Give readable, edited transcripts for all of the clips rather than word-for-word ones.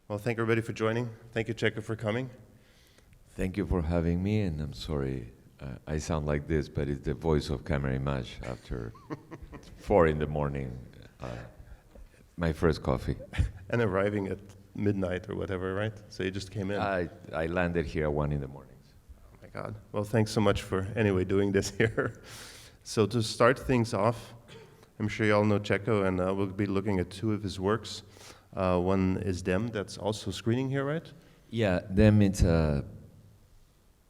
Well, thank everybody for joining. Thank you, Checco, for coming. Thank you for having me, and I'm sorry I sound like this, but it's the voice of Camera Image after 4 in the morning, my first coffee. And arriving at midnight or whatever, right? So you just came in. I landed here at 1 in the morning. Oh my God. Well, thanks so much for anyway doing this here. So to start things off, I'm sure you all know Checco, and we'll be looking at 2 of his works. One is Dem, that's also screening here, right? Yeah, Dem, it's a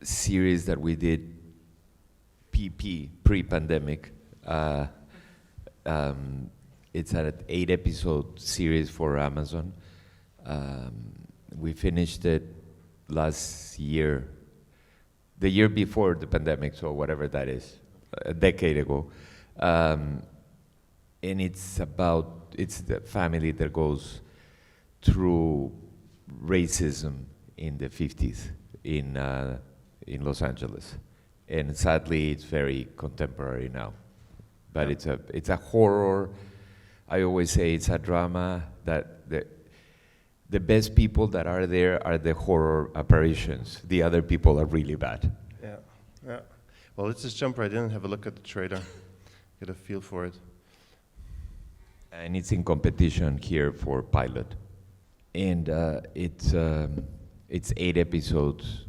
series that we did pre-pandemic. It's an 8-episode series for Amazon. We finished it last year, the year before the pandemic, so whatever that is, a decade ago. And it's the family that goes through racism in the 50s in Los Angeles. And sadly, it's very contemporary now. But it's a horror. I always say it's a drama that the best people that are there are the horror apparitions. The other people are really bad. Yeah. Well, let's just jump right in and have a look at the trailer, get a feel for it. And it's in competition here for pilot. And it's 8 episodes.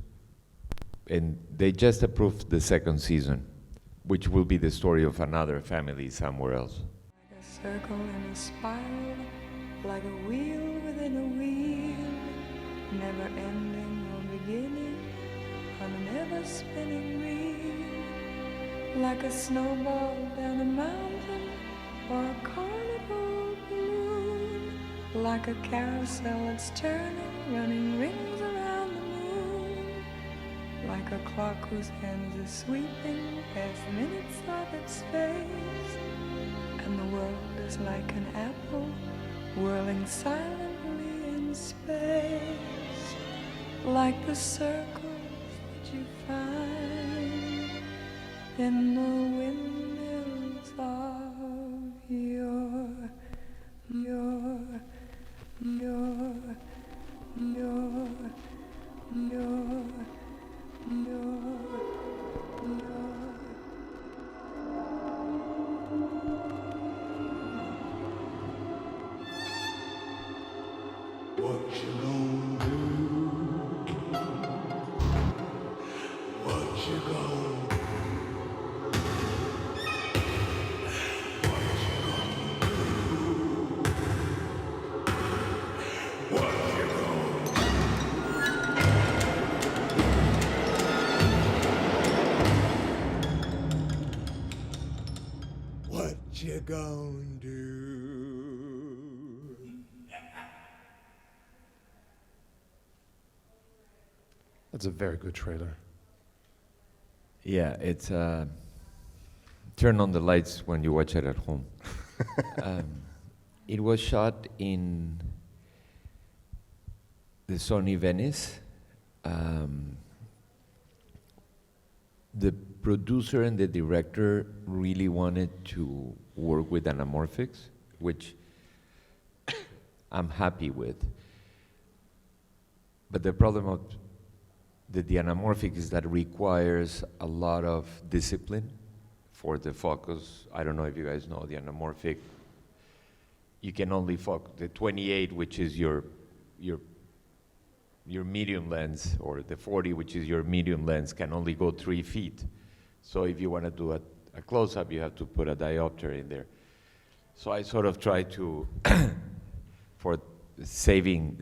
And they just approved the 2nd season, which will be the story of another family somewhere else. Like a circle in a spiral, like a wheel within a wheel, never ending or beginning on an ever spinning reel, like a snowball down a mountain or a carnival balloon, like a carousel that's turning, running rings around the moon, like a clock whose hands are sweeping past minutes of its face, and the world is like an apple whirling silently in space, like the circles that you find in the windmills of your What you gonna do? What you gonna do? What you gonna do? What you gonna do? What you gonna do? That's a very good trailer. Yeah, it's turn on the lights when you watch it at home. It was shot in the Sony Venice. The producer and the director really wanted to work with anamorphics, which I'm happy with. But the problem of the anamorphic is that requires a lot of discipline for the focus. I don't know if you guys know the anamorphic. You can only focus the 28, which is your medium lens, or the 40, which is your medium lens, can only go 3 feet. So if you want to do a close-up, you have to put a diopter in there. So I sort of try to, for saving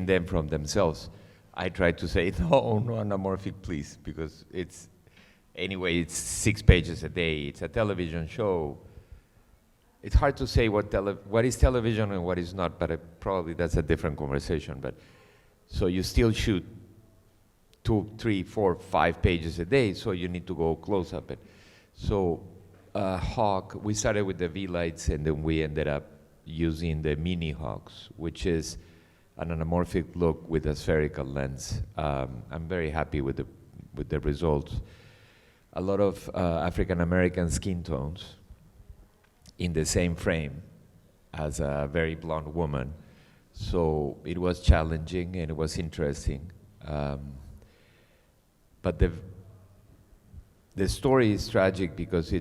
them from themselves, I try to say, no anamorphic, please, because it's 6 pages a day. It's a television show. It's hard to say what is television and what is not, but probably that's a different conversation. But so you still shoot 2, 3, 4, 5 pages a day, so you need to go close up it. So Hawk, we started with the V-lights, and then we ended up using the mini Hawks, which is an anamorphic look with a spherical lens. I'm very happy with the results. A lot of African American skin tones in the same frame as a very blonde woman. So it was challenging and it was interesting. But the story is tragic because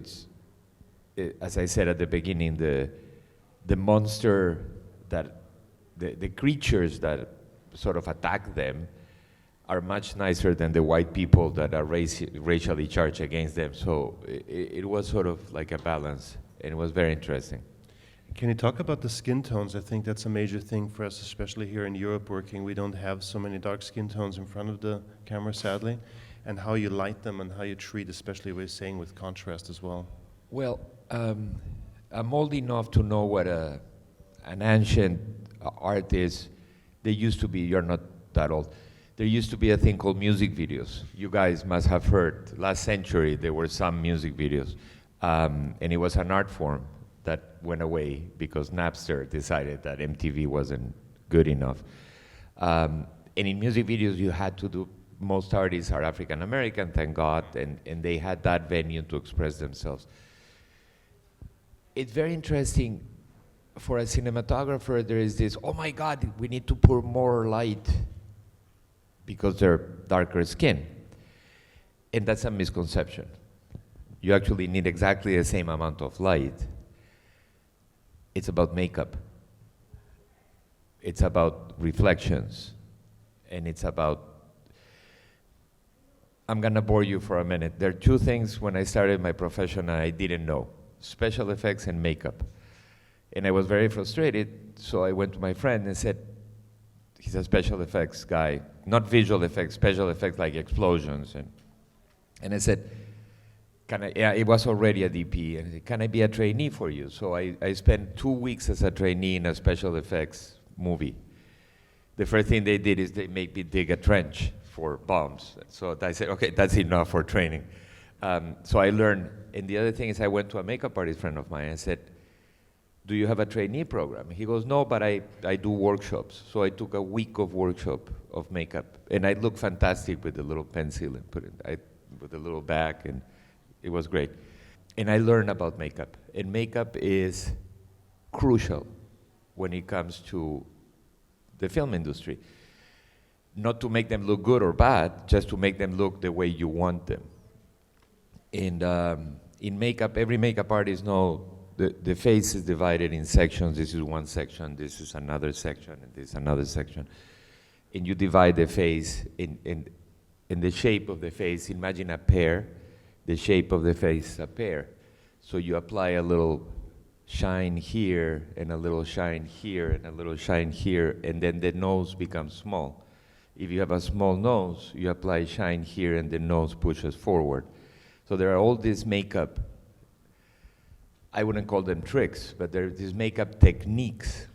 as I said at the beginning, the monster that, the creatures that sort of attack them are much nicer than the white people that are racially charged against them. So it was sort of like a balance, and it was very interesting. Can you talk about the skin tones? I think that's a major thing for us, especially here in Europe working. We don't have so many dark skin tones in front of the camera, sadly. And how you light them and how you treat, especially we're saying with contrast as well. Well, I'm old enough to know what an ancient art is. There used to be, you're not that old, there used to be a thing called music videos. You guys must have heard, last century there were some music videos. And it was an art form that went away because Napster decided that MTV wasn't good enough. And in music videos you had to do, most artists are African American, thank God, and they had that venue to express themselves. It's very interesting. For a cinematographer, there is this, oh my God, we need to pour more light because they're darker skin. And that's a misconception. You actually need exactly the same amount of light. It's about makeup. It's about reflections. And it's about, I'm gonna bore you for a minute. There are two things when I started my profession I didn't know: special effects and makeup. And I was very frustrated, so I went to my friend and said, he's a special effects guy, not visual effects, special effects like explosions. And I said, it was already a DP, and I said, can I be a trainee for you? So I spent 2 weeks as a trainee in a special effects movie. The first thing they did is they made me dig a trench for bombs. So I said, okay, that's enough for training. So I learned, and the other thing is I went to a makeup artist friend of mine and said, do you have a trainee program? He goes, no, but I do workshops. So I took a week of workshop of makeup, and I looked fantastic with the little pencil and with the little bag, and it was great. And I learned about makeup, and makeup is crucial when it comes to the film industry. Not to make them look good or bad, just to make them look the way you want them. And in makeup, every makeup artist knows the face is divided in sections. This is one section, this is another section, and this is another section. And you divide the face in the shape of the face. Imagine a pear. The shape of the face is a pear. So you apply a little shine here, and a little shine here, and a little shine here, and then the nose becomes small. If you have a small nose, you apply shine here, and the nose pushes forward. So there are all these makeup, I wouldn't call them tricks, but there are these makeup techniques.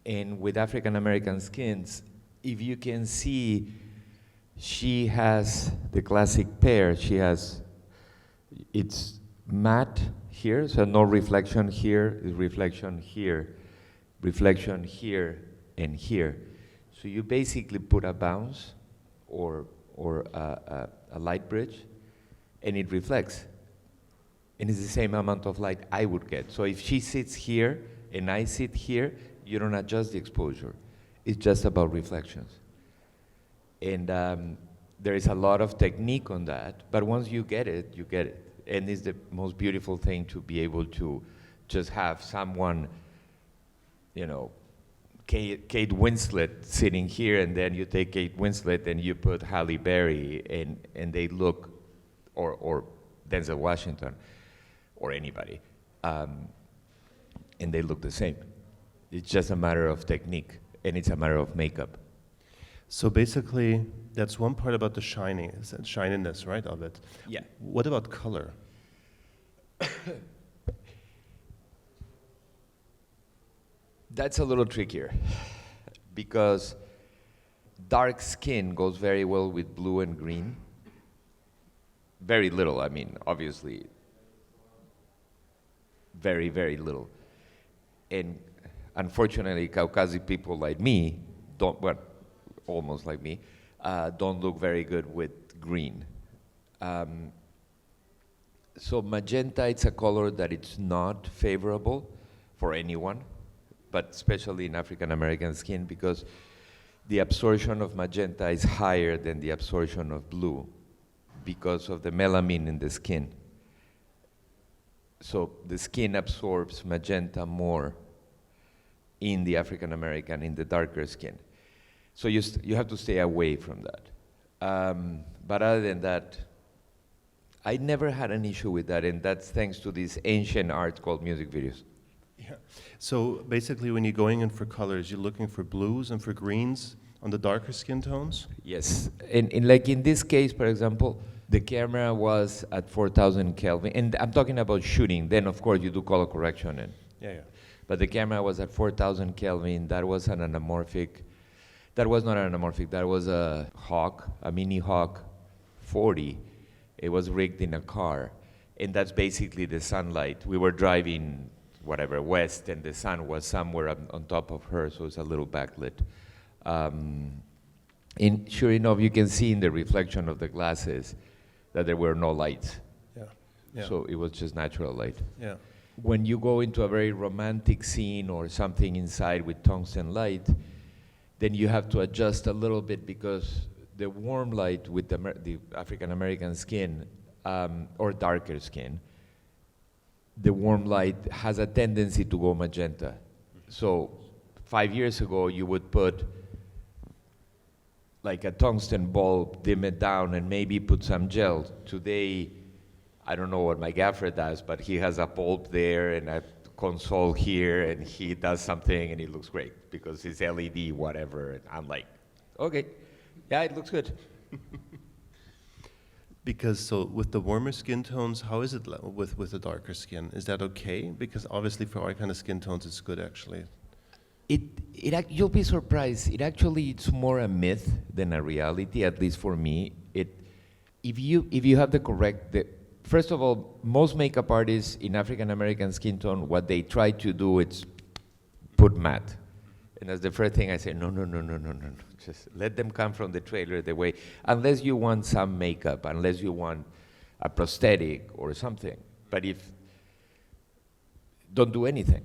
And with African American skins, if you can see, she has the classic pear. She has, it's matte here, so no reflection here, reflection here, reflection here, and here. So you basically put a bounce or a Lightbridge, and it reflects. And it's the same amount of light I would get. So if she sits here and I sit here, you don't adjust the exposure. It's just about reflections. And there is a lot of technique on that, but once you get it, you get it. And it's the most beautiful thing to be able to just have someone, you know, Kate Winslet sitting here, and then you take Kate Winslet and you put Halle Berry, and they look, or Denzel Washington, or anybody, and they look the same. It's just a matter of technique, and it's a matter of makeup. So basically, that's one part about the shininess, right, of it. Yeah. What about color? That's a little trickier, because dark skin goes very well with blue and green. Very little, I mean, obviously, very, very little. And unfortunately, Caucasian people like me, almost like me, don't look very good with green. So magenta, it's a color that it's not favorable for anyone. but especially in African American skin, because the absorption of magenta is higher than the absorption of blue because of the melamine in the skin. So the skin absorbs magenta more in the African American, in the darker skin. So you have to stay away from that. But other than that, I never had an issue with that, and that's thanks to this ancient art called music videos. Yeah. So basically, when you're going in for colors, you're looking for blues and for greens on the darker skin tones? Yes, and like in this case, for example, the camera was at 4,000 Kelvin, and I'm talking about shooting. Then, of course, you do color correction, Yeah. but the camera was at 4,000 Kelvin. That was an anamorphic. That was not an anamorphic. That was a Hawk, a Mini Hawk 40. It was rigged in a car, and that's basically the sunlight. We were driving, whatever, west, and the sun was somewhere on top of her, so it's a little backlit. And sure enough, you can see in the reflection of the glasses that there were no lights. Yeah. So it was just natural light. Yeah. When you go into a very romantic scene or something inside with tungsten light, then you have to adjust a little bit, because the warm light with the African American skin, or darker skin, the warm light has a tendency to go magenta. So 5 years ago, you would put like a tungsten bulb, dim it down, and maybe put some gel. Today, I don't know what my gaffer does, but he has a bulb there and a console here, and he does something, and it looks great because it's LED, whatever. And I'm like, okay, yeah, it looks good. Because so with the warmer skin tones, how is it with the darker skin? Is that okay? Because obviously for our kind of skin tones, it's good actually. You'll be surprised. It's more a myth than a reality, at least for me. If you have the correct, first of all, most makeup artists in African American skin tone, what they try to do is put matte. And that's the first thing I say, no. Just let them come from the trailer the way, unless you want some makeup, unless you want a prosthetic or something. But don't do anything.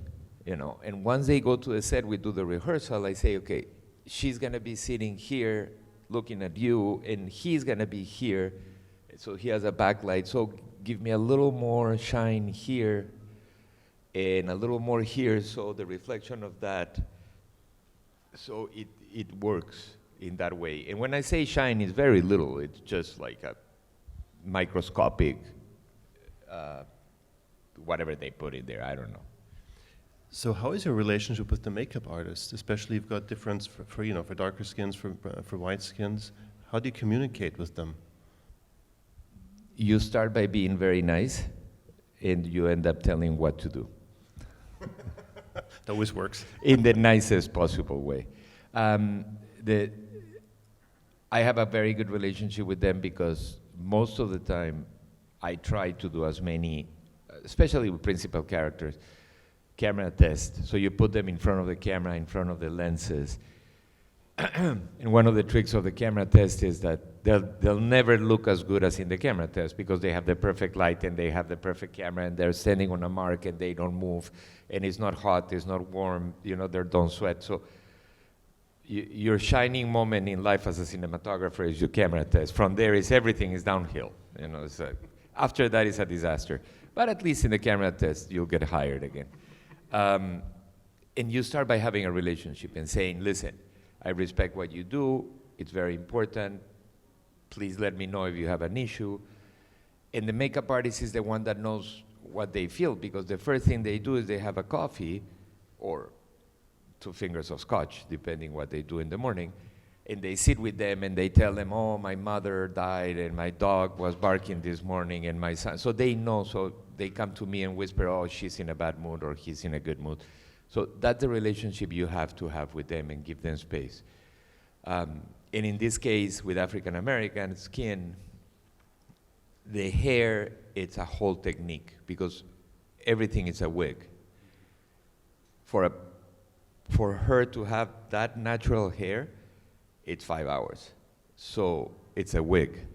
And once they go to the set, we do the rehearsal, I say, okay, she's gonna be sitting here looking at you, and he's gonna be here, so he has a backlight, so give me a little more shine here, and a little more here, so the reflection of that, so it works in that way. And when I say shine, it's very little, it's just like a microscopic, whatever they put in there, I don't know. So how is your relationship with the makeup artist? Especially you've got difference for darker skins, for white skins. How do you communicate with them? You start by being very nice, and you end up telling what to do. That always works. In the nicest possible way. I have a very good relationship with them, because most of the time I try to do as many, especially with principal characters, camera test. So you put them in front of the camera, in front of the lenses. And one of the tricks of the camera test is that they'll never look as good as in the camera test, because they have the perfect light and they have the perfect camera, and they're standing on a mark and they don't move, and it's not hot, it's not warm, they don't sweat. So your shining moment in life as a cinematographer is your camera test. From there, everything is downhill. After that, it's a disaster. But at least in the camera test, you'll get hired again. And you start by having a relationship and saying, listen, I respect what you do, it's very important, please let me know if you have an issue. And the makeup artist is the one that knows what they feel, because the first thing they do is they have a coffee, or 2 fingers of scotch, depending what they do in the morning, and they sit with them and they tell them, oh, my mother died and my dog was barking this morning and my son, so they know, so they come to me and whisper, oh, she's in a bad mood or he's in a good mood. So that's the relationship you have to have with them and give them space. And in this case, with African American skin, the hair, it's a whole technique, because everything is a wig. For her to have that natural hair, it's 5 hours. So it's a wig.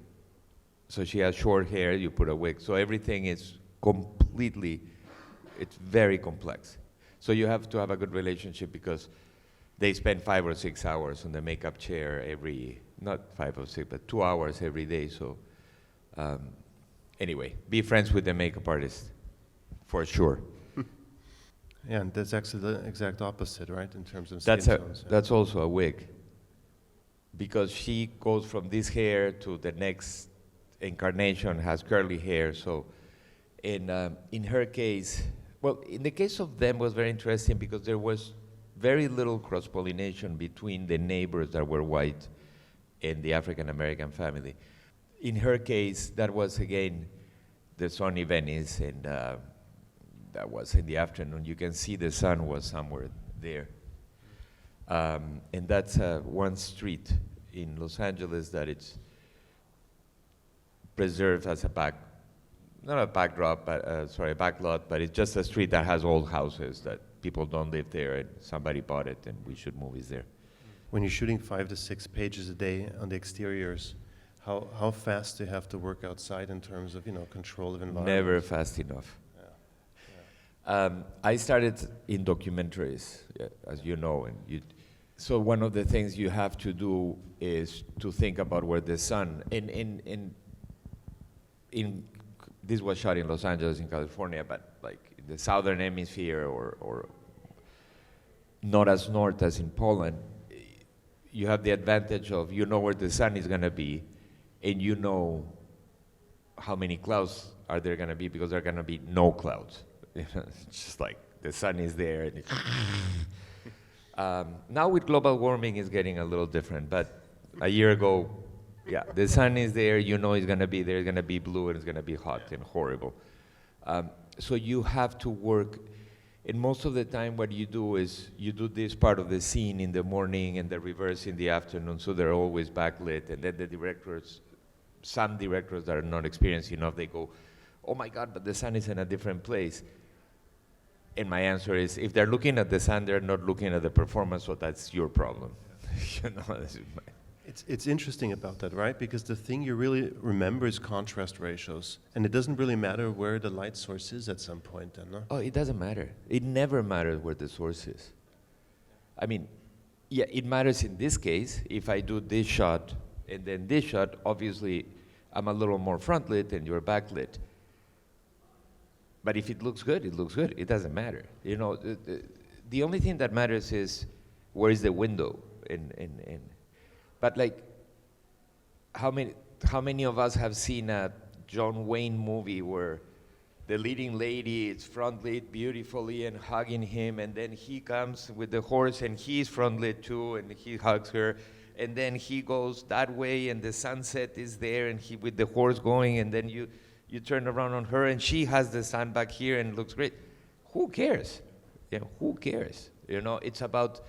So she has short hair, you put a wig. So everything is completely, it's very complex. So you have to have a good relationship because they spend 5 or 6 hours on the makeup chair not 5 or 6, but 2 hours every day. So anyway, be friends with the makeup artist, for sure. Yeah, and that's actually the exact opposite, right, in terms of That's skin tones. that's also a wig, because she goes from this hair to the next incarnation has curly hair. So in her case, well, in the case of them was very interesting because there was very little cross-pollination between the neighbors that were white and the African-American family. In her case, that was, again, the sunny Venice, and that was in the afternoon. You can see the sun was somewhere there. And that's one street in Los Angeles that it's preserved as a not a backdrop, but a backlot, but it's just a street that has old houses that people don't live there, and somebody bought it, and we should movies there. When you're shooting 5 to 6 pages a day on the exteriors, how fast do you have to work outside in terms of, control of environment? Never fast enough. I started in documentaries, as you know, so one of the things you have to do is to think about where the sun, this was shot in Los Angeles, in California, but like in the southern hemisphere or not as north as in Poland, you have the advantage of where the sun is going to be, and you know how many clouds are there going to be, because there are going to be no clouds. It's just like the sun is there. And now with global warming, it's getting a little different, but a year ago, yeah, the sun is there, it's going to be there, it's going to be blue, and it's going to be hot and horrible. So you have to work, and most of the time what you do is you do this part of the scene in the morning and the reverse in the afternoon, so they're always backlit, and then the directors, some directors that are not experienced enough, they go, oh my God, but the sun is in a different place. And my answer is, if they're looking at the sun, they're not looking at the performance, so that's your problem. This is my... It's interesting about that, right? Because the thing you really remember is contrast ratios. And it doesn't really matter where the light source is at some point, then, no? Oh, it doesn't matter. It never matters where the source is. I mean, yeah, it matters in this case. If I do this shot and then this shot, obviously I'm a little more front lit and you're backlit. But if it looks good, it looks good. It doesn't matter. The only thing that matters is where is the window. But like, how many of us have seen a John Wayne movie where the leading lady is front lit beautifully and hugging him, and then he comes with the horse and he's front lit too, and he hugs her, and then he goes that way and the sunset is there and he with the horse going, and then you turn around on her and she has the sun back here and looks great. Who cares? Who cares? It's about,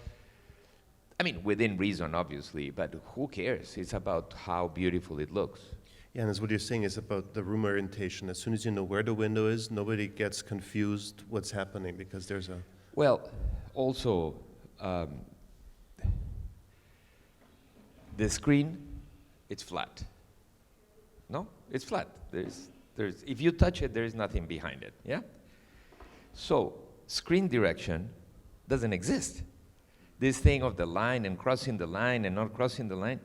I mean, within reason, obviously, but who cares? It's about how beautiful it looks. Yeah, and that's what you're saying is about the room orientation. As soon as you know where the window is, nobody gets confused what's happening because there's a... Well, also, the screen, it's flat. No? It's flat. If you touch it, there is nothing behind it, yeah? So, screen direction doesn't exist. This thing of the line and crossing the line and not crossing the line,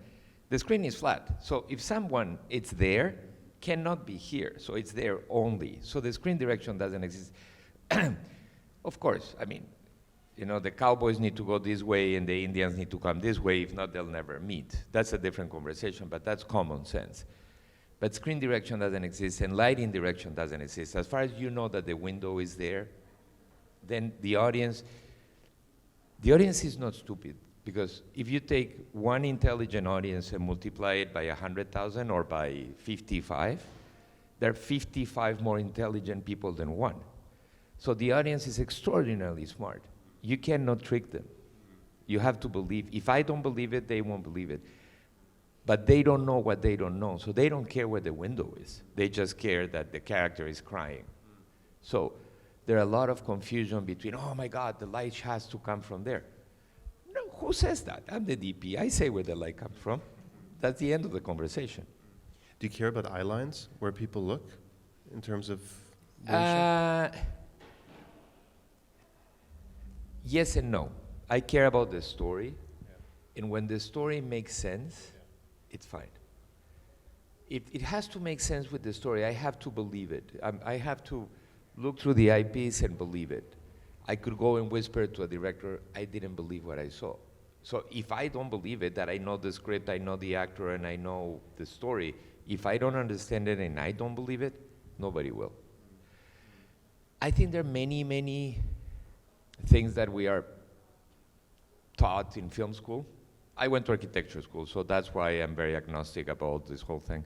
the screen is flat. So if someone, it's there, cannot be here. So it's there only. So the screen direction doesn't exist. Of course, I mean, the cowboys need to go this way and the Indians need to come this way. If not, they'll never meet. That's a different conversation, but that's common sense. But screen direction doesn't exist and lighting direction doesn't exist. As far as you know that the window is there, then the audience is not stupid. Because if you take one intelligent audience and multiply it by 100,000 or by 55, there are 55 more intelligent people than one. So the audience is extraordinarily smart. You cannot trick them. You have to believe. If I don't believe it, they won't believe it. But they don't know what they don't know, so they don't care where the window is. They just care that the character is crying. So there are a lot of confusion between, oh my God, the light has to come from there. No, who says that? I'm the DP. I say where the light comes from. That's the end of the conversation. Do you care about eye lines, where people look, in terms of... yes and no. I care about the story, and when the story makes sense, it's fine. It has to make sense with the story. I have to believe it. I have to look through the eyepiece and believe it. I could go and whisper to a director, I didn't believe what I saw. So if I don't believe it, that I know the script, I know the actor, and I know the story, if I don't understand it and I don't believe it, nobody will. I think there are many, many things that we are taught in film school. I went to architecture school, so that's why I'm very agnostic about this whole thing.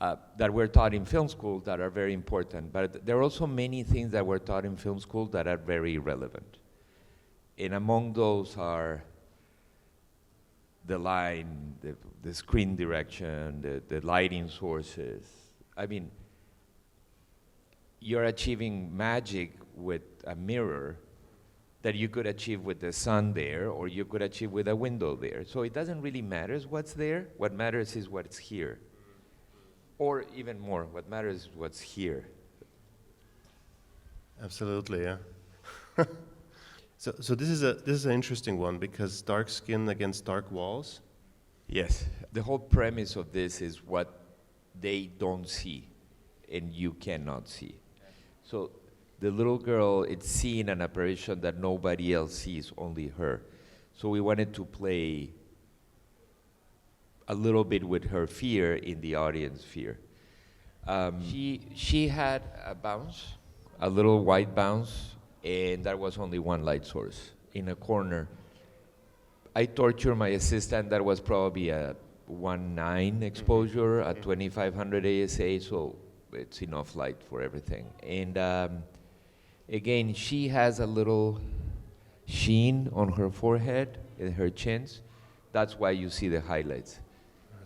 That we're taught in film school that are very important, but there are also many things that we're taught in film school that are very relevant. And among those are the line, the screen direction, the lighting sources. I mean, you're achieving magic with a mirror that you could achieve with the sun there, or you could achieve with a window there. So it doesn't really matter what's there. What matters is what's here. Or even more, what matters is what's here. Absolutely, yeah. So this is an interesting one because dark skin against dark walls. Yes. The whole premise of this is what they don't see and you cannot see. So the little girl, it's seeing an apparition that nobody else sees, only her. So we wanted to play a little bit with her fear in the audience fear. She had a bounce, a little white bounce, and there was only one light source in a corner. I tortured my assistant. That was probably a 1.9 exposure at 2500 ASA, so it's enough light for everything. And again, she has a little sheen on her forehead and her chins. That's why you see the highlights.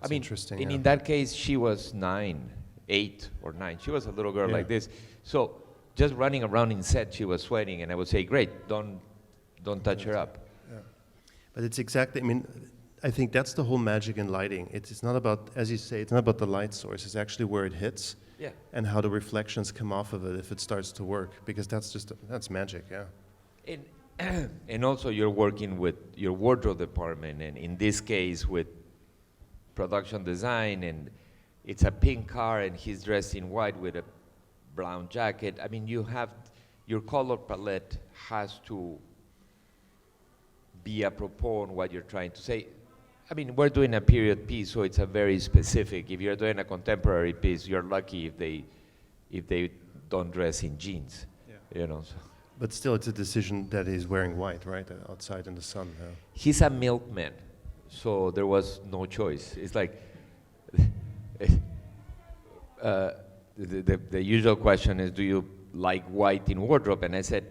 That's interesting. And yeah. in that case, she was 8 or 9. She was a little girl like this. So just running around in set, she was sweating, and I would say, great, don't touch her up. Yeah. But it's exactly, I mean, I think that's the whole magic in lighting. It's not about, as you say, it's not about the light source. It's actually where it hits and how the reflections come off of it if it starts to work, because that's magic, yeah. And also you're working with your wardrobe department, and in this case with production design, and it's a pink car and he's dressed in white with a brown jacket. I mean, you have, your color palette has to be apropos on what you're trying to say. I mean, we're doing a period piece, so it's a very specific. If you're doing a contemporary piece, you're lucky if they don't dress in jeans, you know. So. But still, it's a decision that he's wearing white, right, outside in the sun. Yeah. He's a milkman, so there was no choice. It's like, the usual question is, do you like white in wardrobe? And I said,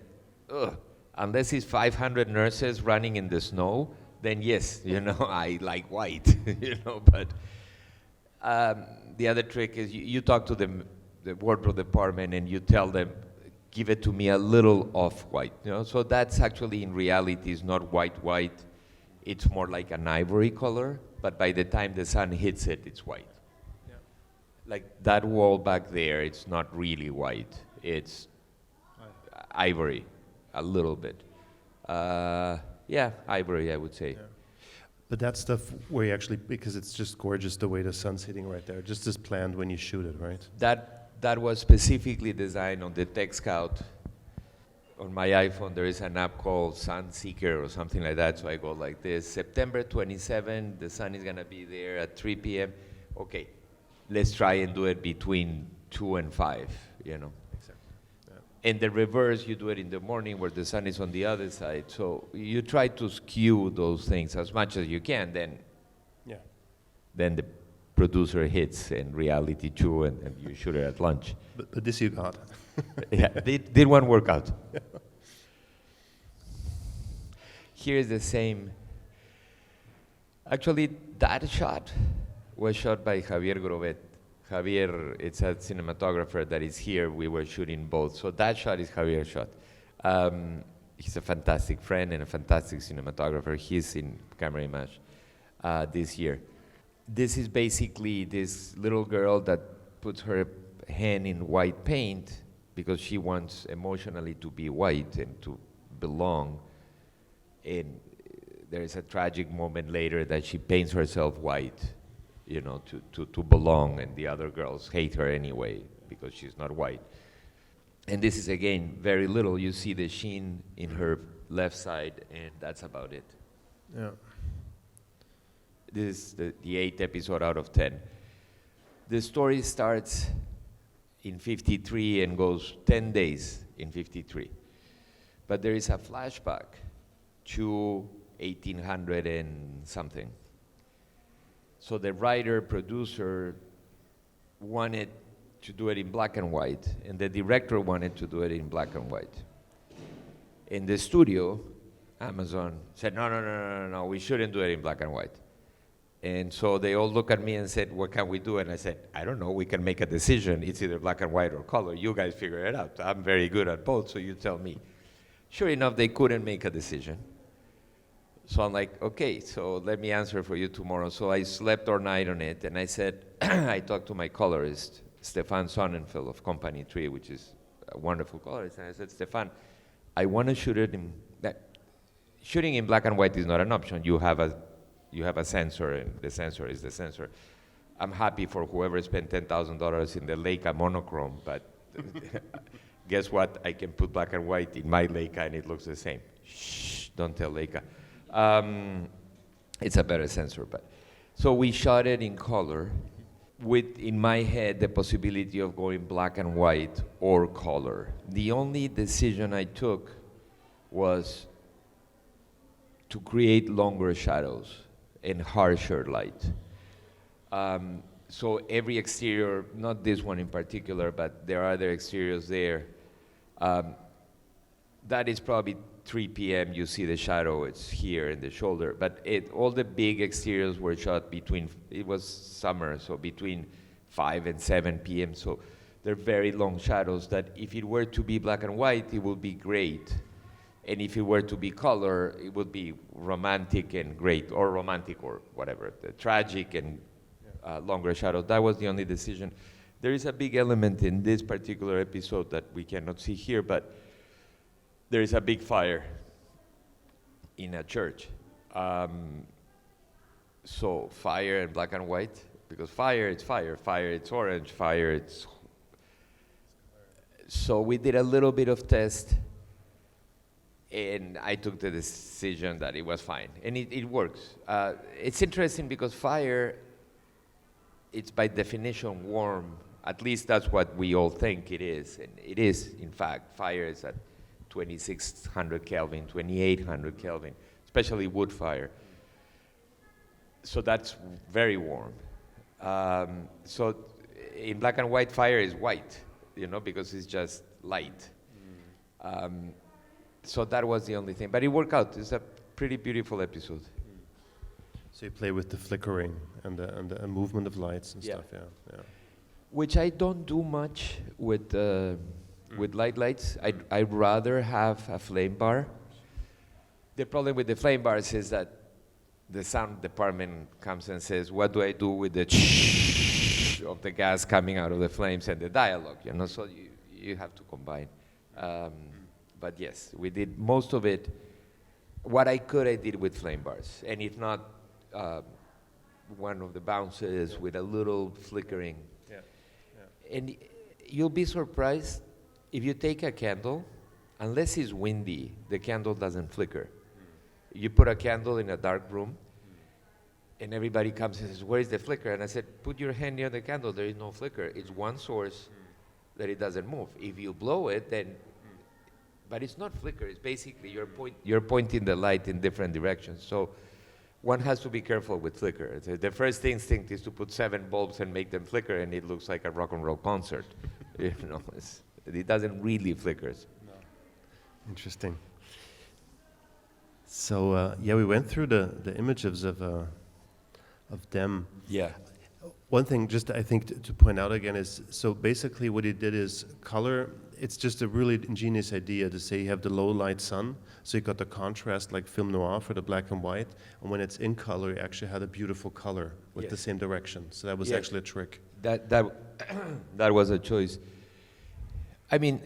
ugh, unless it's 500 nurses running in the snow, then yes, you know, I like white, you know. But the other trick is you talk to the wardrobe department and you tell them, give it to me a little off-white, you know. So that's actually, in reality, is not white. It's more like an ivory color, but by the time the sun hits it, it's white. Yeah. Like that wall back there, it's not really white. It's ivory, a little bit. Yeah, ivory, I would say. Yeah. But that stuff where you actually, because it's just gorgeous the way the sun's hitting right there, just as planned when you shoot it, right? That was specifically designed on the Tech Scout. On my iPhone, there is an app called Sun Seeker or something like that, so I go like this, September 27, the sun is gonna be there at 3 p.m. Okay, let's try and do it between 2 and 5, you know. And the reverse, you do it in the morning where the sun is on the other side. So you try to skew those things as much as you can, then the producer hits in reality too, and you shoot it at lunch. But this you got. Yeah, did one work out? Here's the same. Actually, that shot was shot by Javier Grovet. Javier, it's a cinematographer that is here. We were shooting both. So that shot is Javier's shot. He's a fantastic friend and a fantastic cinematographer. He's in Camera Image this year. This is basically this little girl that puts her hand in white paint because she wants emotionally to be white and to belong. and there is a tragic moment later that she paints herself white, to belong, and the other girls hate her anyway because she's not white. And this is, again, very little. You see the sheen in her left side, and that's about it. Yeah. This is the 8th episode out of 10. The story starts in 53 and goes 10 days in 53. But there is a flashback to 1800 and something. So the writer, producer wanted to do it in black and white, and the director wanted to do it in black and white. In the studio, Amazon said, no, we shouldn't do it in black and white. And so they all look at me and said, what can we do? And I said, I don't know, we can make a decision. It's either black and white or color. You guys figure it out. I'm very good at both, so you tell me. Sure enough, they couldn't make a decision. So I'm like, okay, so let me answer for you tomorrow. So I slept all night on it, and I said, I talked to my colorist, Stefan Sonnenfeld of Company 3, which is a wonderful colorist, and I said, Stefan, I want to shoot it in, shooting in black and white is not an option. You have a sensor, and the sensor is the sensor. I'm happy for whoever spent $10,000 in the Leica monochrome, but guess what? I can put black and white in my Leica and it looks the same. Shh, don't tell Leica. It's a better sensor, but. So we shot it in color with, in my head, the possibility of going black and white or color. The only decision I took was to create longer shadows and harsher light. So every exterior, not this one in particular, but there are other exteriors there. That is probably 3 p.m. You see the shadow, it's here in the shoulder. But all the big exteriors were shot between, it was summer, so between 5 and 7 p.m. So they're very long shadows that if it were to be black and white, it would be great. And if it were to be color, it would be romantic and great, or romantic or whatever, the tragic and longer shadow. That was the only decision. There is a big element in this particular episode that we cannot see here, but there is a big fire in a church. So fire and black and white, because fire, it's orange, fire, it's... So we did a little bit of test, and I took the decision that it was fine, and it works. It's interesting because fire, it's by definition warm. At least that's what we all think it is, and it is, in fact. Fire is at 2600 Kelvin, 2800 Kelvin, especially wood fire. So that's very warm. So in black and white, fire is white, because it's just light. So that was the only thing, but it worked out. It's a pretty beautiful episode. So you play with the flickering and the movement of lights and stuff, yeah. Which I don't do much with light lights. I'd rather have a flame bar. The problem with the flame bars is that the sound department comes and says, what do I do with the of the gas coming out of the flames and the dialogue, so you have to combine. But yes, we did most of it. What I could, I did with flame bars. And if not, one of the bounces with a little flickering. And you'll be surprised, if you take a candle, unless it's windy, the candle doesn't flicker. You put a candle in a dark room, and everybody comes and says, where is the flicker? And I said, put your hand near the candle, there is no flicker. It's one source that it doesn't move. If you blow it, then, but it's not flicker, it's basically you're pointing the light in different directions. So one has to be careful with flicker. The first instinct is to put 7 bulbs and make them flicker, and it looks like a rock and roll concert. It doesn't really flicker. No. Interesting. So we went through the images of them. Yeah. One thing, just I think to point out again is, so basically what he did is color. It's just a really ingenious idea to say you have the low light sun, so you got the contrast like film noir for the black and white, and when it's in color, you actually had a beautiful color with the same direction. So that was actually a trick. That was a choice. I mean,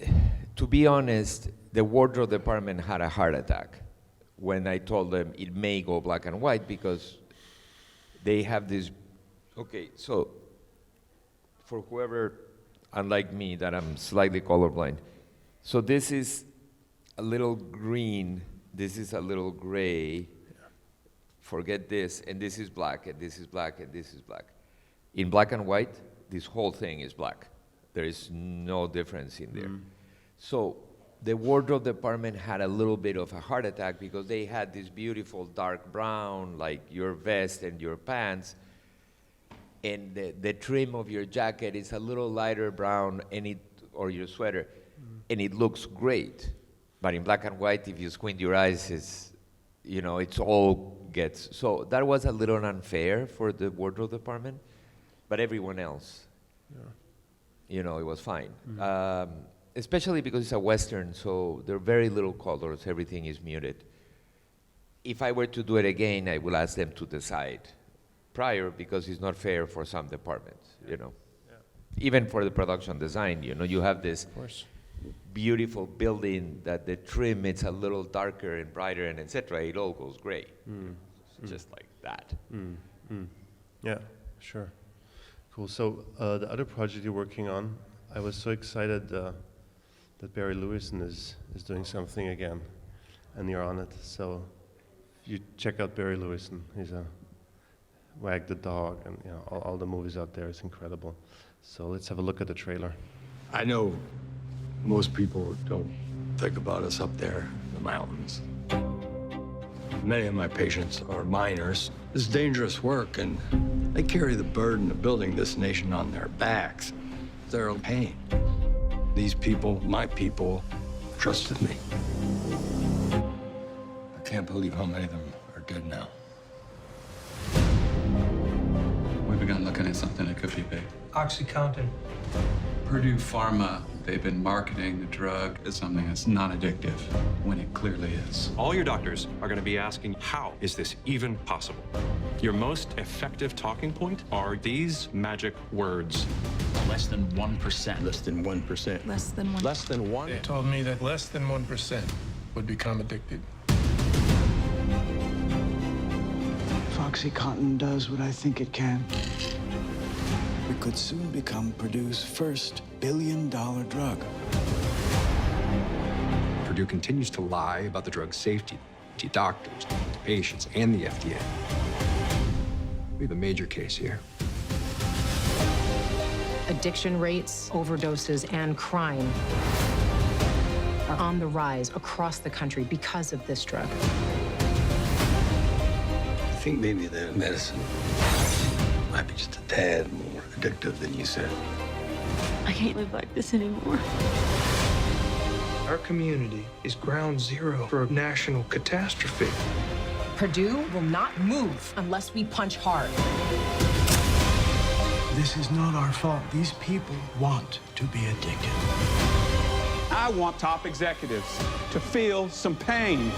to be honest, the wardrobe department had a heart attack when I told them it may go black and white because they have this, okay, so for whoever, unlike me, that I'm slightly colorblind, so this is a little green, this is a little gray, forget this, and this is black, and this is black, and this is black. In black and white, this whole thing is black. There is no difference in there. So the wardrobe department had a little bit of a heart attack because they had this beautiful dark brown, like your vest and your pants, and the trim of your jacket is a little lighter brown, and or your sweater, and it looks great. But in black and white, if you squint your eyes, it's all gets. So that was a little unfair for the wardrobe department, but everyone else, it was fine. Especially because it's a Western, so there are very little colors, everything is muted. If I were to do it again, I will ask them to decide prior because it's not fair for some departments, Even for the production design, you have this beautiful building that the trim is a little darker and brighter and etc. It all goes gray. It's just like that. Yeah, sure. Cool. So the other project you're working on, I was so excited that Barry Levinson is doing something again, and you're on it. So you check out Barry Levinson. He's a Wag the Dog, and all the movies out there is incredible. So let's have a look at the trailer. I know most people don't think about us up there in the mountains. Many of my patients are miners. It's dangerous work, and they carry the burden of building this nation on their backs. They're in pain. These people, my people, trusted me. I can't believe how many of them are dead now. We've begun looking at something that could be big. OxyContin. Purdue Pharma, they've been marketing the drug as something that's non-addictive, when it clearly is. All your doctors are going to be asking, how is this even possible? Your most effective talking point are these magic words. Less than 1%. Less than 1%. Less than 1. Less than 1? They told me that less than 1% would become addicted. If OxyContin does what I think it can, it could soon become Purdue's first billion-dollar drug. Purdue continues to lie about the drug's safety to doctors, to patients, and the FDA. We have a major case here. Addiction rates, overdoses, and crime are on the rise across the country because of this drug. I think maybe the medicine might be just a tad more addictive than you said. I can't live like this anymore. Our community is ground zero for a national catastrophe. Purdue will not move unless we punch hard. This is not our fault. These people want to be addicted. I want top executives to feel some pain.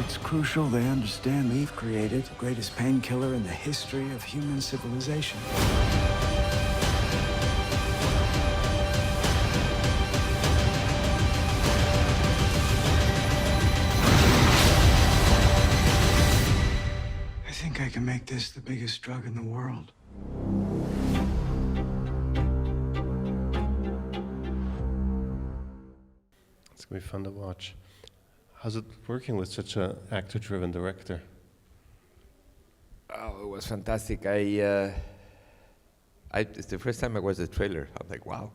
It's crucial they understand we've created the greatest painkiller in the history of human civilization. I think I can make this the biggest drug in the world. It's going to be fun to watch. How's it working with such an actor-driven director? Oh, it was fantastic. It's the first time I watched the trailer. I'm like, wow.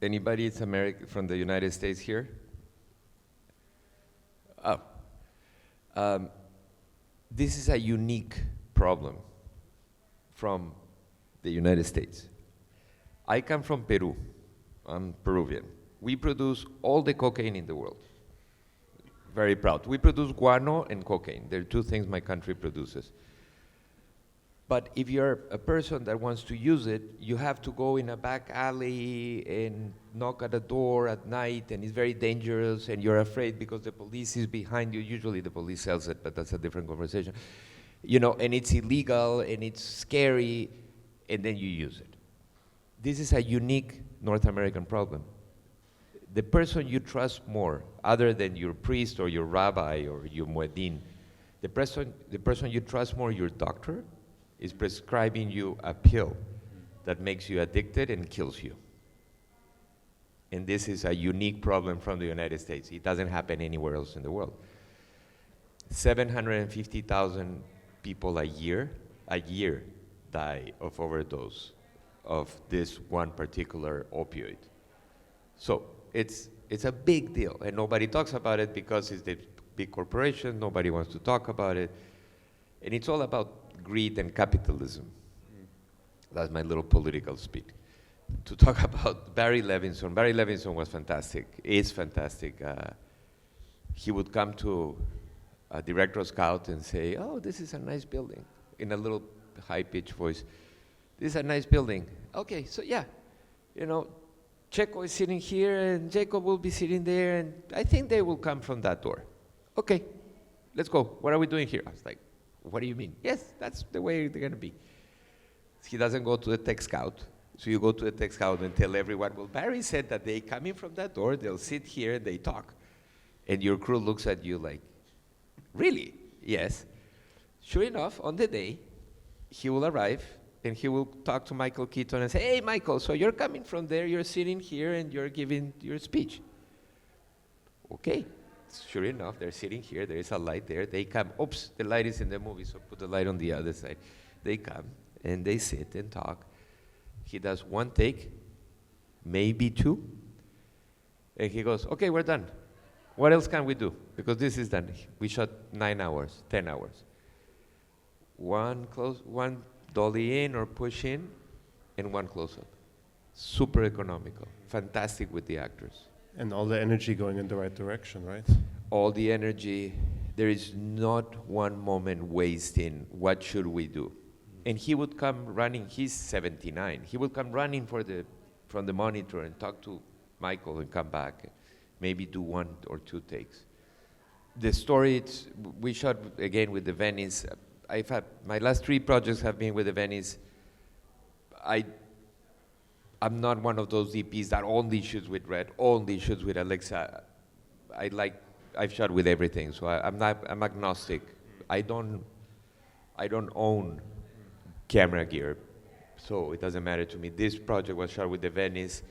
Anybody is from the United States here? Oh. This is a unique problem from the United States. I come from Peru. I'm Peruvian. We produce all the cocaine in the world. Very proud. We produce guano and cocaine. They're two things my country produces. But if you're a person that wants to use it, you have to go in a back alley and knock at a door at night, and it's very dangerous, and you're afraid because the police is behind you. Usually the police sells it, but that's a different conversation. And it's illegal, and it's scary, and then you use it. This is a unique North American problem. the person you trust more, other than your priest or your rabbi or your mueddin, the person you trust more, your doctor, is prescribing you a pill that makes you addicted and kills you. And this is a unique problem from the United States. It doesn't happen anywhere else in the world. 750,000 people a year die of overdose of this one particular opioid. So it's a big deal, and nobody talks about it because it's the big corporation, nobody wants to talk about it. And it's all about greed and capitalism. That's my little political speech. To talk about Barry Levinson. Barry Levinson was fantastic, is fantastic. He would come to a director scout and say, oh, this is a nice building, in a little high-pitched voice. This is a nice building. Okay, so yeah, you know, Checco is sitting here and Jacob will be sitting there, and I think they will come from that door. Okay, let's go. What are we doing here? I was like, what do you mean? Yes, that's the way they're gonna be. He doesn't go to the tech scout. So you go to the tech scout and tell everyone, well, Barry said that they come in from that door, they'll sit here and they talk. And your crew looks at you like, really? Yes. Sure enough, on the day, he will arrive and he will talk to Michael Keaton and say, hey, Michael, so you're coming from there, you're sitting here and you're giving your speech. Okay. Sure enough, they're sitting here, there is a light there, they come, oops, the light is in the movie, so put the light on the other side. They come and they sit and talk. He does one take, maybe two, and he goes, okay, we're done. What else can we do? Because this is done. We shot 9 hours, 10 hours. One dolly in or push in, and one close-up. Super economical, fantastic with the actors. And all the energy going in the right direction, right? All the energy, there is not one moment wasting, what should we do? And he would come running, he's 79, he would come running from the monitor and talk to Michael and come back, maybe do 1 or 2 takes. The story, we shot again with the Venice. I've had, my last 3 projects have been with the Venice. I'm not one of those DPs that only shoots with Red, only shoots with Alexa. I've shot with everything, so I'm agnostic. I don't own camera gear, so it doesn't matter to me. This project was shot with the Venice,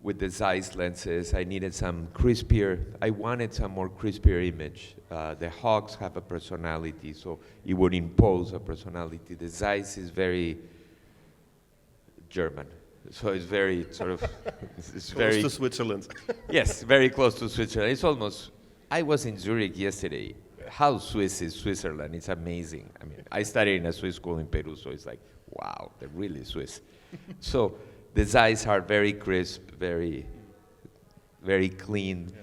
with the Zeiss lenses. I needed some crispier, I wanted some more crispier image. The Hawks have a personality, so it would impose a personality. The Zeiss is very German, so it's very sort of, it's close very to Switzerland. Yes, very close to Switzerland. It's almost, I was in Zurich yesterday. How Swiss is Switzerland? It's amazing. I mean, I studied in a Swiss school in Peru, so it's like, wow, they're really Swiss. So the Zeiss are very crisp, very, very clean. Yeah.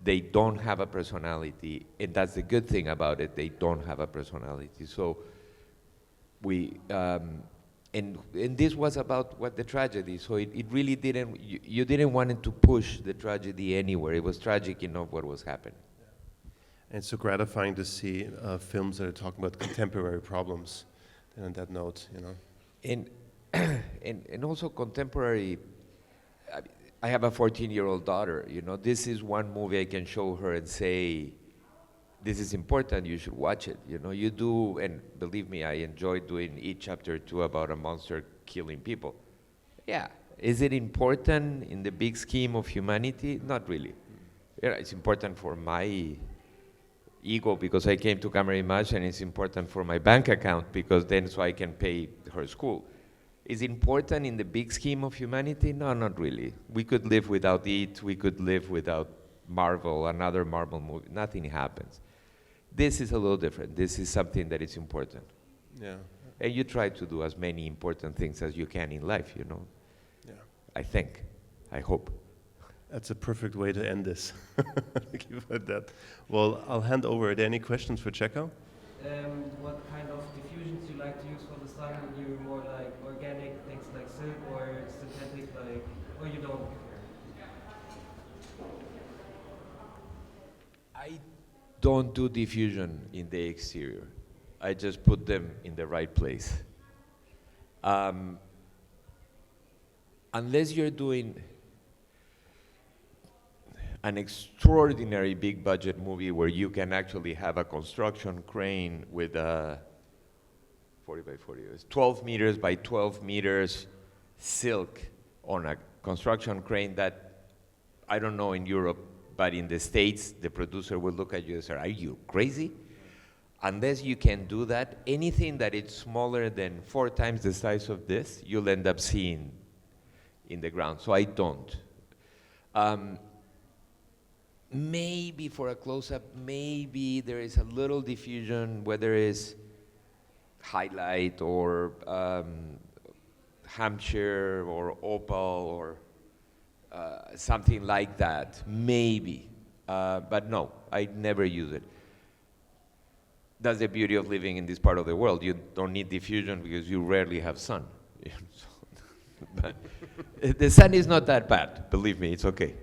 They don't have a personality, and that's the good thing about it. They don't have a personality. So we, and this was about what the tragedy. So it really didn't. You didn't want it to push the tragedy anywhere. It was tragic enough what was happening. And it's so gratifying to see films that are talking about contemporary problems. And on that note, you know. And also contemporary. I have a 14-year-old daughter. You know, this is one movie I can show her and say, "This is important. You should watch it." You know, you do, and believe me, I enjoy doing each chapter 2 about a monster killing people. Yeah, is it important in the big scheme of humanity? Not really. Yeah, it's important for my ego because I came to Camera Image, and it's important for my bank account because then so I can pay her school. Is it important in the big scheme of humanity? No, not really. We could live without it. We could live without Marvel, another Marvel movie. Nothing happens. This is a little different. This is something that is important. Yeah. And you try to do as many important things as you can in life, you know. Yeah. I think. I hope. That's a perfect way to end this. Thank you for that. Well, I'll hand over. Are there any questions for Checco? What kind of diffusions you like to use for the sun? You more like organic things like silk or synthetic, like, or you don't care? I don't do diffusion in the exterior. I just put them in the right place. Unless you're doing, an extraordinary big budget movie where you can actually have a construction crane with a 40 by 40, it's 12 meters by 12 meters silk on a construction crane that, I don't know in Europe, but in the States, the producer will look at you and say, are you crazy? Unless you can do that, anything that is smaller than 4 times the size of this, you'll end up seeing in the ground. So I don't. Maybe for a close-up, maybe there is a little diffusion, whether it's highlight or Hampshire or opal or something like that, maybe. But no, I never use it. That's the beauty of living in this part of the world. You don't need diffusion because you rarely have sun. But the sun is not that bad, believe me, it's okay.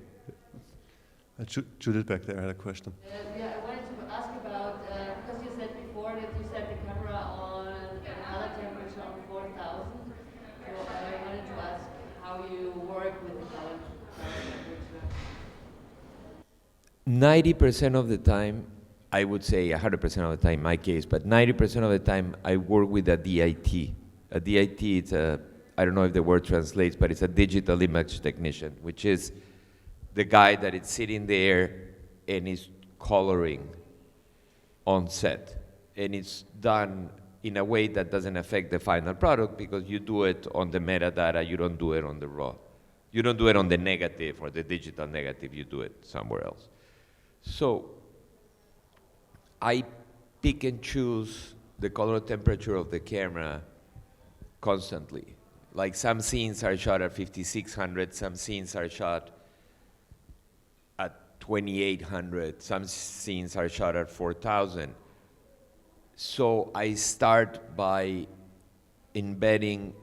Judith back there had a question. Yeah, I wanted to ask about, because you said before that you set the camera on a color temperature of 4,000. So I wanted to ask how you work with the color temperature. 90% of the time, I would say 100% of the time in my case, but 90% of the time I work with a DIT. A DIT, it's I don't know if the word translates, but it's a digital image technician, which is the guy that is sitting there and is coloring on set. And it's done in a way that doesn't affect the final product because you do it on the metadata, you don't do it on the raw. You don't do it on the negative or the digital negative, you do it somewhere else. So I pick and choose the color temperature of the camera constantly. Like some scenes are shot at 5600, some scenes are shot at 2800, some scenes are shot at 4000. So I start by embedding,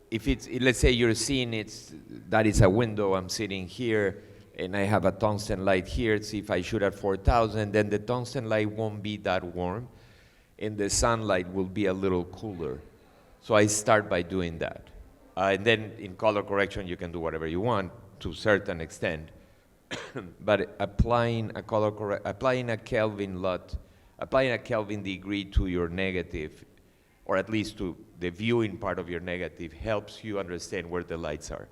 if it's, let's say your scene, that is a window, I'm sitting here, and I have a tungsten light here, see if I shoot at 4000, then the tungsten light won't be that warm, and the sunlight will be a little cooler. So I start by doing that. And then in color correction, you can do whatever you want to a certain extent. But applying a Kelvin degree to your negative, or at least to the viewing part of your negative, helps you understand where the lights are.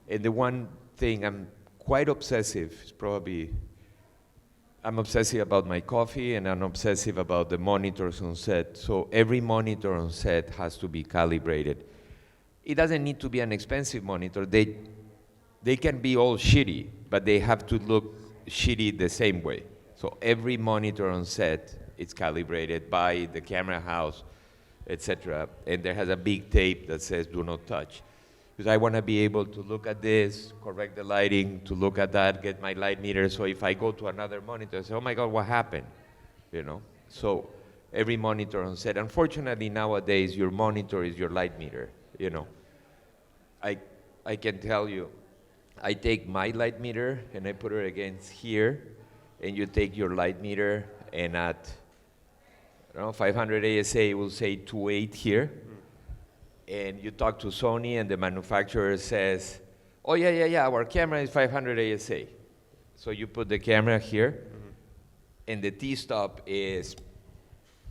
And the one thing I'm quite obsessive, I'm obsessive about my coffee and I'm obsessive about the monitors on set. So every monitor on set has to be calibrated. It doesn't need to be an expensive monitor. They can be all shitty, but they have to look shitty the same way. So every monitor on set is calibrated by the camera house, etc. And there has a big tape that says do not touch. Because I want to be able to look at this, correct the lighting, to look at that, get my light meter. So if I go to another monitor, I say, oh my God, what happened? You know? So every monitor on set. Unfortunately, nowadays, your monitor is your light meter, you know? I can tell you, I take my light meter and I put it against here, and you take your light meter and at, I don't know, 500 ASA, it will say 2.8 here. And you talk to Sony and the manufacturer says, oh yeah, our camera is 500 ASA. So you put the camera here, and the T-stop is,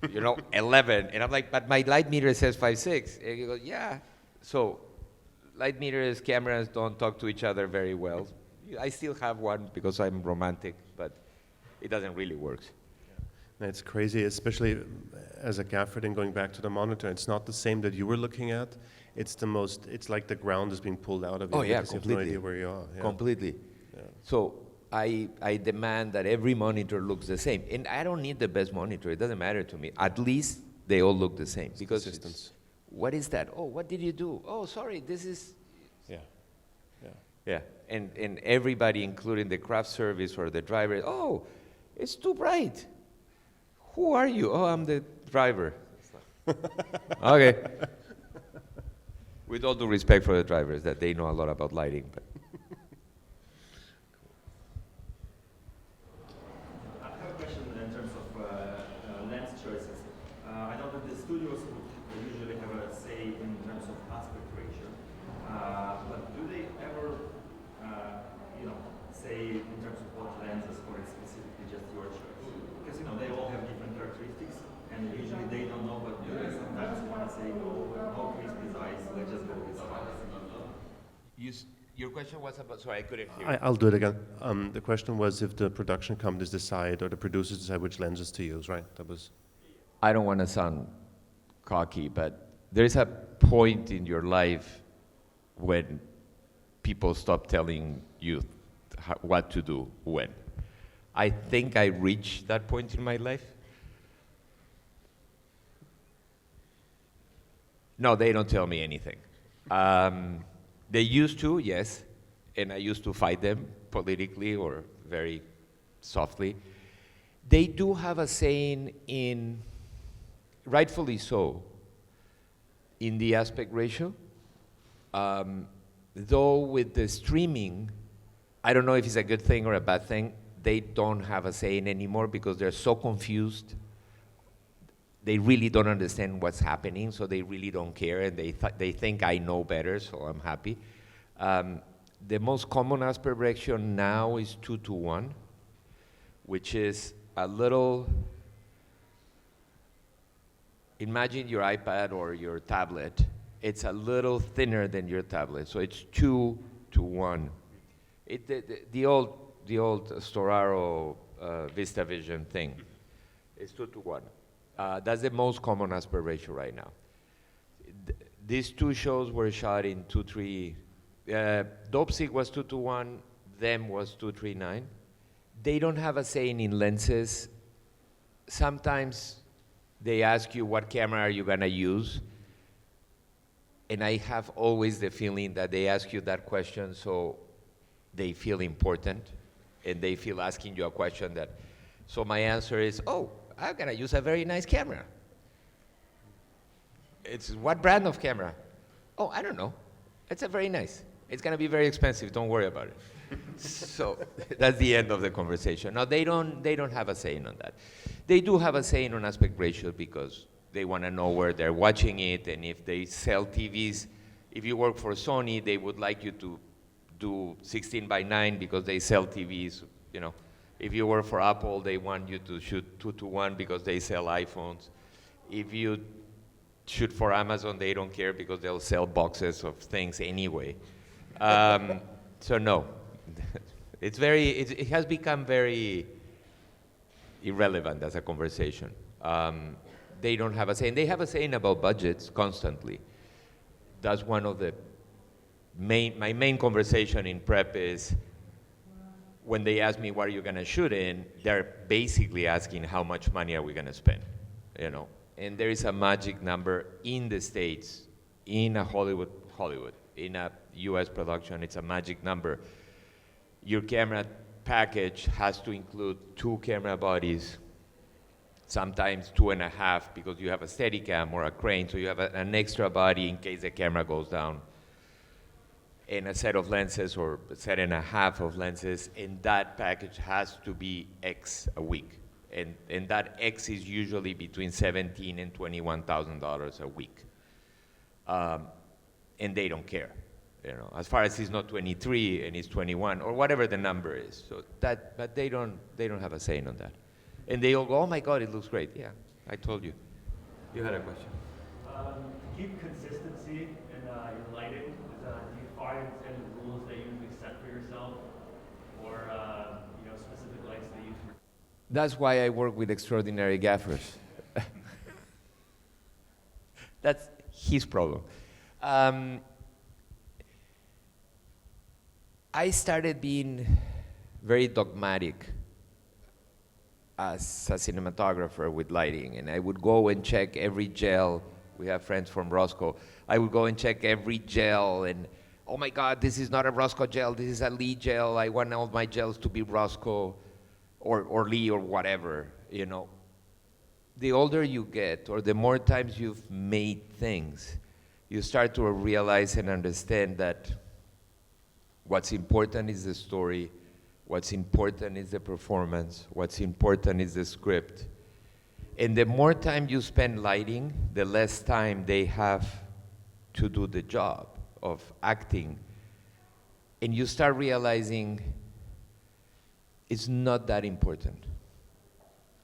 11. And I'm like, but my light meter says 5.6. And he goes, yeah. So light meters, cameras don't talk to each other very well. I still have one because I'm romantic, but it doesn't really work. It's crazy, especially as a gaffer, and going back to the monitor. It's not the same that you were looking at. It's like the ground is being pulled out of you. Oh yeah, because you have no idea where you are. Yeah. Completely. Yeah. So I demand that every monitor looks the same. And I don't need the best monitor. It doesn't matter to me. At least they all look the same. Because what is that? Oh, what did you do? Oh, sorry, this is... Yeah. And everybody, including the craft service or the driver, oh, it's too bright. Who are you? Oh, I'm the driver. Okay. With all due respect for the drivers, that they know a lot about lighting. But. I have a question in terms of lens choices. I know that the studios would usually have a say in terms of aspect ratio. But do they ever, say question was about, sorry, I couldn't hear. I'll do it again. The question was if the production companies decide or the producers decide which lenses to use, right? That was. I don't want to sound cocky, but there's a point in your life when people stop telling you what to do when. I think I reached that point in my life. No, they don't tell me anything. They used to, yes, and I used to fight them politically or very softly. They do have a saying in, rightfully so, in the aspect ratio. Though with the streaming, I don't know if it's a good thing or a bad thing, they don't have a saying anymore because they're so confused. They really don't understand what's happening, so they really don't care, and they think I know better, so I'm happy. The most common aspect ratio now is 2:1, which is a little, imagine your iPad or your tablet. It's a little thinner than your tablet, so it's 2:1. The old Storaro VistaVision thing is 2:1. That's the most common aspect ratio right now. These two shows were shot in 2:3. Dopesick was 2:1. Them was 2:3:9. They don't have a saying in lenses. Sometimes they ask you what camera are you gonna use, and I have always the feeling that they ask you that question so they feel important, and they feel asking you a question that. So my answer is, oh, I'm gonna use a very nice camera. It's what brand of camera? Oh, I don't know. It's a very nice. It's gonna be very expensive. Don't worry about it. So that's the end of the conversation. Now they don't have a saying on that. They do have a saying on aspect ratio because they want to know where they're watching it, and if they sell TVs, if you work for Sony, they would like you to do 16:9 because they sell TVs. You know, if you work for Apple, they want you to shoot 2:1 because they sell iPhones. If you shoot for Amazon, they don't care because they'll sell boxes of things anyway. So no, it has become very irrelevant as a conversation. They don't have a saying. They have a saying about budgets constantly. That's one of the my main conversation in prep is when they ask me what are you going to shoot in, they're basically asking how much money are we going to spend, you know. And there is a magic number in the States, in a Hollywood, in a US production, it's a magic number. Your camera package has to include 2 camera bodies, sometimes 2.5 because you have a Steadicam or a crane, so you have an extra body in case the camera goes down, and a set of lenses or a set and a half of lenses, and that package has to be X a week. And that X is usually between $17,000 and $21,000 a week. And they don't care, you know, as far as it's not 23 and it's 21 or whatever the number is. So that, but they don't have a saying on that. And they all go, oh my God, it looks great. Yeah, I told you. You had a question. To keep consistency in your lighting, do you find any rules that you set for yourself, or specific lights that you? That's why I work with extraordinary gaffers. That's his problem. I started being very dogmatic as a cinematographer with lighting, and I would go and check every gel. We have friends from Roscoe. I would go and check every gel, and oh my God, this is not a Roscoe gel, this is a Lee gel. I want all my gels to be Roscoe or Lee or whatever, you know. The older you get, or the more times you've made things, you start to realize and understand that what's important is the story, what's important is the performance, what's important is the script. And the more time you spend lighting, the less time they have to do the job of acting. And you start realizing it's not that important.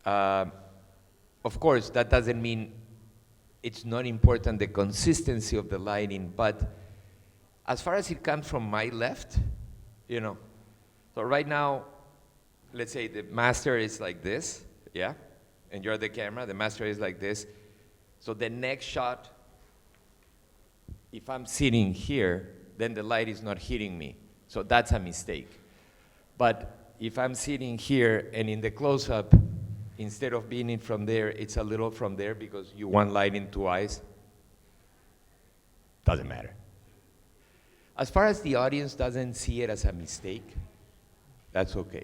Of course, that doesn't mean it's not important, the consistency of the lighting, but As far as it comes from my left, you know, so right now, let's say the master is like this, yeah? And you're the camera, the master is like this. So the next shot, if I'm sitting here, then the light is not hitting me. So that's a mistake. But if I'm sitting here and in the close-up, instead of being in from there, it's a little from there because you want light in two eyes, doesn't matter. As far as the audience doesn't see it as a mistake, that's okay.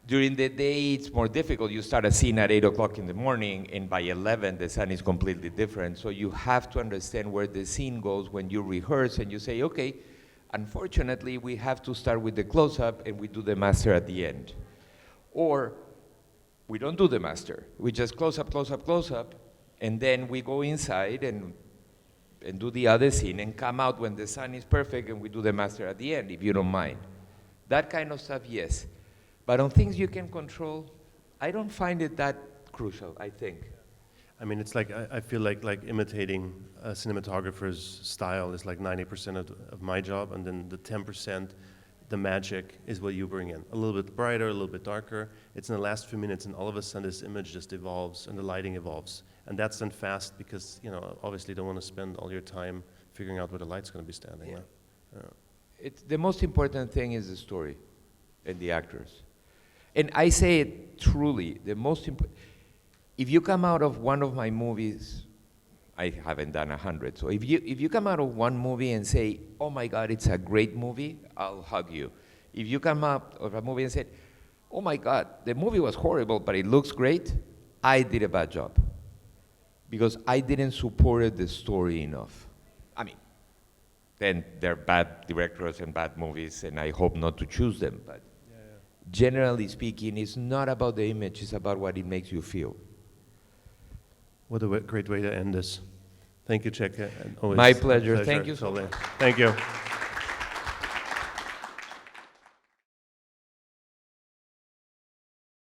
During the day, it's more difficult. You start a scene at 8 o'clock in the morning, and by 11, the sun is completely different. So you have to understand where the scene goes when you rehearse, and you say, okay, unfortunately, we have to start with the close-up, and we do the master at the end. Or we don't do the master. We just close up, close up, close up, and then we go inside and do the other scene and come out when the sun is perfect, and we do the master at the end, if you don't mind. That kind of stuff, yes. But on things you can control, I don't find it that crucial, I think. I mean, it's like, I feel like imitating a cinematographer's style is like 90% of my job, and then the 10%, the magic is what you bring in. A little bit brighter, a little bit darker. It's in the last few minutes, and all of a sudden this image just evolves, and the lighting evolves. And that's done fast because, you know, obviously you don't want to spend all your time figuring out where the light's going to be standing. Yeah. Yeah. The most important thing is the story and the actors. And I say it truly, the most important, if you come out of one of my movies, I haven't done 100, so if you come out of one movie and say, oh my God, it's a great movie, I'll hug you. If you come out of a movie and say, oh my God, the movie was horrible, but it looks great, I did a bad job. Because I didn't support the story enough. I mean, then there are bad directors and bad movies, and I hope not to choose them, but generally speaking, it's not about the image, it's about what it makes you feel. What a great way to end this. Thank you, Checco. My pleasure. Thank you so much. Thank you.